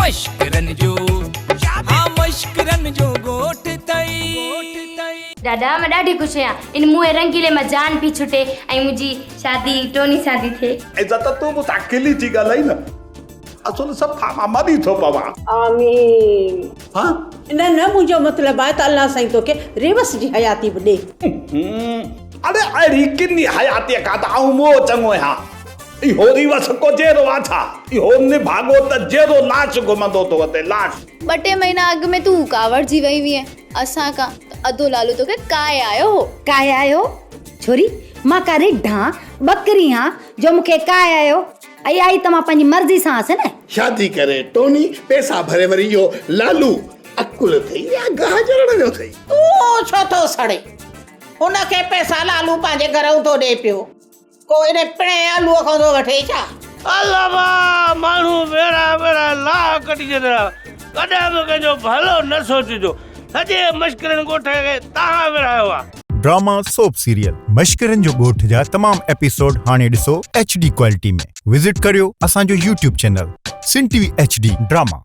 मश्करन जो हाँ मश्करन जो गोठ तई दादा मैं ॾाढी ख़ुशि आहियां इन मुंहिं रंगीले में जान पी छुटे ऐं मुंहिंजी शादी टोनी सां थी थिए। ऐसा तो तू मुझ अकेली थी ॻाल्हाई न असुल सब मादी थो पवा। आमीन। हाँ न मुंहिंजो मतिलबु आहे त अल्लाह साईं तोखे रेवस जी हयाती बि ॾे। अरे अड़ी किन्नी हयाती का त आऊं मो चङो आहियां इहो रिवस को जहिड़ो आहे छा इहो निभागो त जहिड़ो लाश घुमंदो तो अते लाश। 2 महीना अॻु में तूं कावड़ जी वई हुई असां खां अधो लालू तोखे काय आयो हो। काय आयो छोरी मां का रिढा बकरी हां जो मूंखे काय आयो आई आई त मां पंहिंजी मर्ज़ी सां हस न। शादी करे टोनी पैसा भरे वरी यो लालू अकुल थई या गाजरण जो थई। तूं छो थो सड़े हुनखे पैसा लालू पंहिंजे घरऊं थो ॾे पियो को इन पिणे आलूअ खां थो वठे छा। अलावा माण्हू बेड़ा बेड़ा ला कटी जरा कॾहिं बि कंहिंजो भलो न सोचिजो सॼे मश्करनि ॻोठ खे तव्हां विरायो आहे। ड्रामा सोप सीरियल मश्करन जो ॻोठ जा तमाम एपिसोड हाणे ॾिसो HD क्वालिटी में। विजिट करियो असांजो YouTube चैनल सिन TV HD ड्रामा।